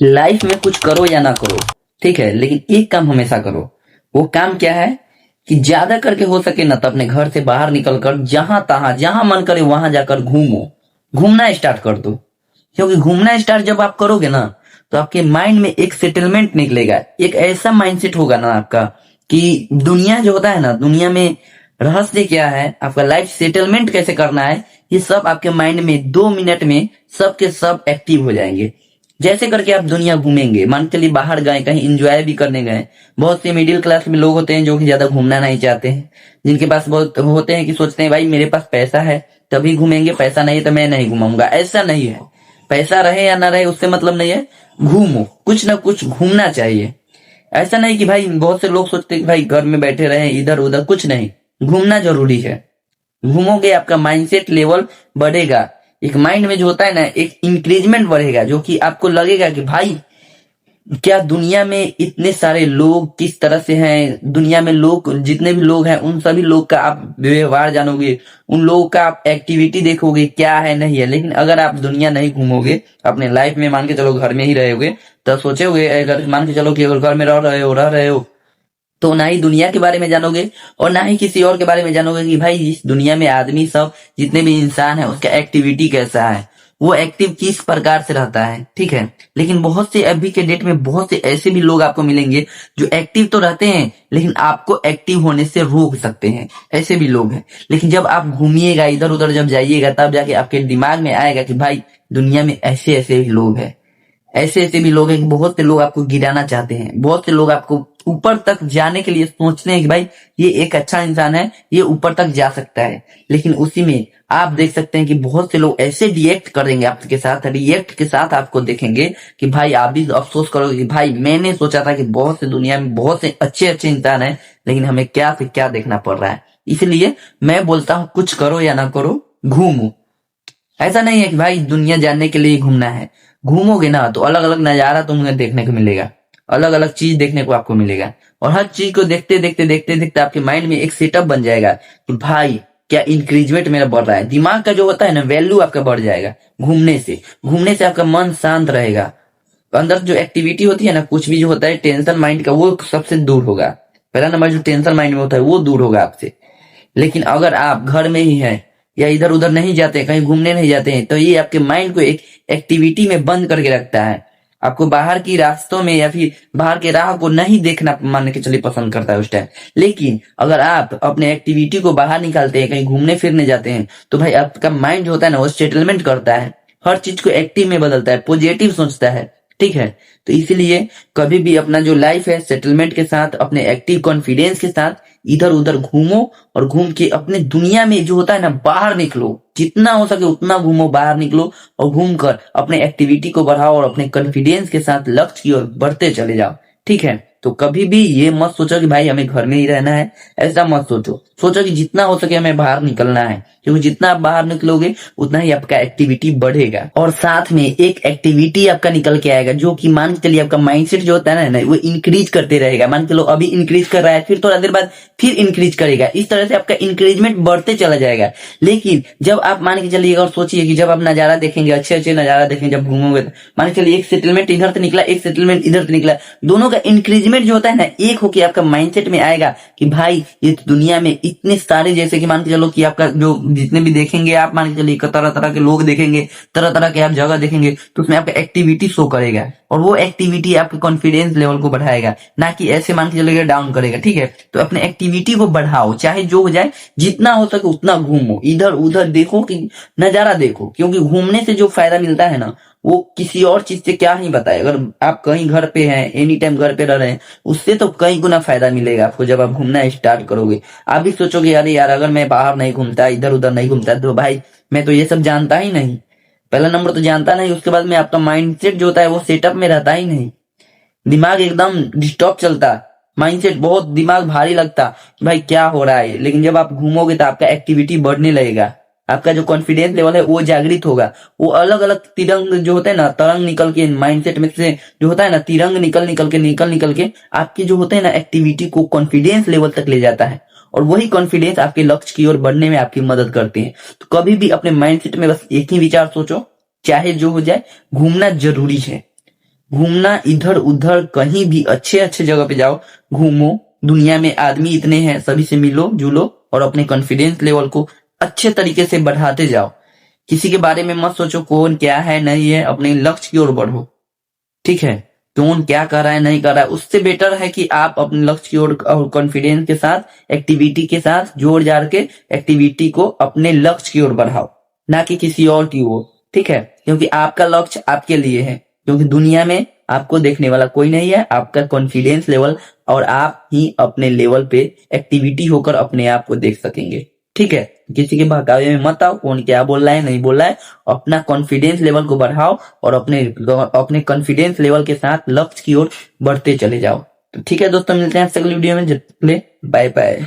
Life में कुछ करो या ना करो, ठीक है, लेकिन एक काम हमेशा करो। वो काम क्या है कि ज्यादा करके हो सके ना तो अपने घर से बाहर निकलकर जहां तहां जहां मन करे वहां जाकर घूमो। घूमना स्टार्ट कर दो, क्योंकि घूमना स्टार्ट जब आप करोगे ना तो आपके माइंड में एक सेटलमेंट निकलेगा। एक ऐसा माइंडसेट होगा ना आपका कि दुनिया जो होता है ना, दुनिया में रहस्य क्या है, आपका लाइफ सेटलमेंट कैसे करना है, ये सब आपके माइंड में 2 मिनट में सब के सब एक्टिव हो जाएंगे। जैसे करके आप दुनिया घूमेंगे, मान के चलिए बाहर गए, कहीं एंजॉय भी करने गए। बहुत से मिडिल क्लास में लोग होते हैं जो कि ज्यादा घूमना नहीं चाहते हैं, जिनके पास बहुत होते हैं कि सोचते हैं भाई मेरे पास पैसा है तभी घूमेंगे, पैसा नहीं है तो मैं नहीं घूमूंगा। ऐसा नहीं है, पैसा रहे या ना रहे उससे मतलब नहीं है, घूमो, कुछ ना कुछ घूमना चाहिए। ऐसा नहीं कि भाई बहुत से लोग सोचते हैं कि भाई घर में बैठे रहे इधर उधर, कुछ नहीं, घूमना जरूरी है। घूमोगे आपका माइंडसेट लेवल बढ़ेगा, एक माइंड में जो होता है ना एक इंक्रीजमेंट बढ़ेगा, जो कि आपको लगेगा कि भाई क्या दुनिया में इतने सारे लोग किस तरह से हैं, दुनिया में लोग जितने भी लोग हैं उन सभी लोग का आप व्यवहार जानोगे, उन लोगों का आप एक्टिविटी देखोगे क्या है नहीं है। लेकिन अगर आप दुनिया नहीं घूमोगे, अपने लाइफ में मान के चलो घर में ही रहोगे, तो सोचोगे, अगर मान के चलो कि अगर घर में रह रहे हो तो ना ही दुनिया के बारे में जानोगे और ना ही किसी और के बारे में जानोगे कि भाई इस दुनिया में आदमी सब जितने भी इंसान है उसका एक्टिविटी कैसा है, वो एक्टिव किस प्रकार से रहता है, ठीक है। लेकिन बहुत से अभी के डेट में बहुत से ऐसे भी लोग आपको मिलेंगे जो एक्टिव तो रहते हैं लेकिन आपको एक्टिव होने से रोक सकते हैं, ऐसे भी लोग हैं। लेकिन जब आप घूमिएगा इधर उधर जब जाइएगा तब जाके आपके दिमाग में आएगा कि भाई दुनिया में ऐसे ऐसे भी लोग हैं, ऐसे ऐसे भी लोग हैं। बहुत से लोग आपको गिराना चाहते हैं, बहुत से लोग आपको ऊपर तक जाने के लिए सोचते हैं कि भाई ये एक अच्छा इंसान है, ये ऊपर तक जा सकता है। लेकिन उसी में आप देख सकते हैं कि बहुत से लोग ऐसे रिएक्ट करेंगे आपके साथ, रिएक्ट के साथ आपको देखेंगे कि भाई आप भी अफसोस करोगे कि भाई मैंने सोचा था कि बहुत से दुनिया में बहुत से अच्छे अच्छे इंसान हैं, लेकिन हमें क्या से क्या देखना पड़ रहा है। इसलिए मैं बोलता हूँ कुछ करो या ना करो, घूमो। ऐसा नहीं है कि भाई दुनिया जानने के लिए घूमना है, घूमोगे ना तो अलग अलग नजारा तुम्हें देखने को मिलेगा, अलग अलग चीज देखने को आपको मिलेगा। और हर चीज को देखते देखते देखते देखते आपके माइंड में एक सेटअप बन जाएगा कि भाई क्या इंक्रीजमेंट मेरा बढ़ रहा है। दिमाग का जो होता है ना वैल्यू आपका बढ़ जाएगा घूमने से। घूमने से आपका मन शांत रहेगा, अंदर जो एक्टिविटी होती है ना, कुछ भी जो होता है टेंशन माइंड का वो सबसे दूर होगा। पहला नंबर जो टेंशन माइंड में होता है वो दूर होगा आपसे। लेकिन अगर आप घर में ही हैं या इधर उधर नहीं जाते, कहीं घूमने नहीं जाते हैं, तो ये आपके माइंड को एक एक्टिविटी में बंद करके रखता है। आपको बाहर की रास्तों में या फिर बाहर के राह को नहीं देखना मान के चलिए पसंद करता है उस टाइम। लेकिन अगर आप अपने एक्टिविटी को बाहर निकालते हैं, कहीं घूमने फिरने जाते हैं, तो भाई आपका माइंड जो होता है ना वो सेटलमेंट करता है, हर चीज को एक्टिव में बदलता है, पॉजिटिव सोचता है, ठीक है। तो इसीलिए कभी भी अपना जो लाइफ है सेटलमेंट के साथ, अपने एक्टिव कॉन्फिडेंस के साथ इधर उधर घूमो और घूम के अपने दुनिया में जो होता है ना बाहर निकलो, जितना हो सके उतना घूमो, बाहर निकलो और घूमकर अपने एक्टिविटी को बढ़ाओ और अपने कॉन्फिडेंस के साथ लक्ष्य की ओर बढ़ते चले जाओ, ठीक है। तो कभी भी ये मत सोचो कि भाई हमें घर में ही रहना है, ऐसा मत सोचो। सोचो कि जितना हो सके हमें बाहर निकलना है, क्योंकि जितना आप बाहर निकलोगे उतना ही आपका एक्टिविटी बढ़ेगा। और साथ में एक एक्टिविटी आपका निकल के आएगा जो कि मान के चलिए आपका माइंडसेट जो होता है ना वो इंक्रीज करते रहेगा। मान के लो अभी इंक्रीज कर रहा है, फिर थोड़ा देर बाद फिर इंक्रीज करेगा, इस तरह से आपका इंक्रीजमेंट बढ़ते चला जाएगा। लेकिन जब आप मान के चलिएगा और सोचिए कि जब आप नजारा देखेंगे, अच्छे अच्छे नजारा देखेंगे जब घूमोगे, तो मान के चलिए एक सेटलमेंट इधर से निकला, एक सेटलमेंट इधर से निकला, दोनों का इंक्रीजमेंट जो होता है ना एक होके आपका माइंडसेट में आएगा कि भाई ये दुनिया में इतने सारे, जैसे कि मान के चलो कि आपका जो जितने भी देखेंगे आप, मान के चलिए तरह तरह के लोग देखेंगे, तरह तरह के आप जगह देखेंगे, तो उसमें आपका एक्टिविटी शो करेगा और वो एक्टिविटी आपके कॉन्फिडेंस लेवल को बढ़ाएगा, ना कि ऐसे मान के चलिएगा डाउन करेगा, ठीक है। तो अपने एक्टिविटी को बढ़ाओ, चाहे जो हो जाए, जितना हो सके उतना घूमो, इधर उधर देखो कि नजारा देखो, क्योंकि घूमने से जो फायदा मिलता है ना वो किसी और चीज से क्या ही बताए। अगर आप कहीं घर पे हैं, एनी टाइम घर पे रह रहे हैं, उससे तो कई गुना फायदा मिलेगा आपको जब आप घूमना स्टार्ट करोगे। आप भी सोचोगे अरे यार अगर मैं बाहर नहीं घूमता, इधर उधर नहीं घूमता, तो भाई मैं तो ये सब जानता ही नहीं। पहला नंबर तो जानता नहीं, उसके बाद में आपका माइंडसेट जो होता है वो सेटअप में रहता ही नहीं, दिमाग एकदम डिस्टर्ब चलता, माइंडसेट बहुत दिमाग भारी लगता कि भाई क्या हो रहा है। लेकिन जब आप घूमोगे तो आपका एक्टिविटी बढ़ने लगेगा, आपका जो कॉन्फिडेंस लेवल है वो जागृत होगा। वो अलग अलग तिरंग जो होते हैं ना, तरंग निकल के माइंडसेट में से जो होता है ना, तिरंग निकल निकल के आपकी जो होते हैं ना एक्टिविटी को कॉन्फिडेंस लेवल तक ले जाता है, और वही कॉन्फिडेंस आपके लक्ष्य की ओर बढ़ने में आपकी मदद करते हैं। तो कभी भी अपने माइंडसेट में बस एक ही विचार सोचो, चाहे जो हो जाए घूमना जरूरी है। घूमना, इधर उधर कहीं भी अच्छे अच्छे जगह पे जाओ, घूमो। दुनिया में आदमी इतने हैं, सभी से मिलो जुलो और अपने कॉन्फिडेंस लेवल को अच्छे तरीके से बढ़ाते जाओ। किसी के बारे में मत सोचो कौन क्या है नहीं है, अपने लक्ष्य की ओर बढ़ो। ठीक है, कौन क्या कर रहा है नहीं कर रहा है, उससे बेटर है कि आप अपने लक्ष्य की ओर कॉन्फिडेंस के साथ, एक्टिविटी के साथ जोड़ जाड़ के एक्टिविटी को अपने लक्ष्य की ओर बढ़ाओ, ना कि किसी और की ओर। ठीक है, क्योंकि आपका लक्ष्य आपके लिए है, क्योंकि दुनिया में आपको देखने वाला कोई नहीं है। आपका कॉन्फिडेंस लेवल और आप ही अपने लेवल पे एक्टिविटी होकर अपने आप को देख सकेंगे। ठीक है, किसी के बहकावे में मत आओ, कौन क्या बोल रहा है नहीं बोल रहा है। अपना कॉन्फिडेंस लेवल को बढ़ाओ और अपने कॉन्फिडेंस लेवल के साथ लक्ष्य की ओर बढ़ते चले जाओ। तो ठीक है दोस्तों, मिलते हैं अगले वीडियो में। Bye bye.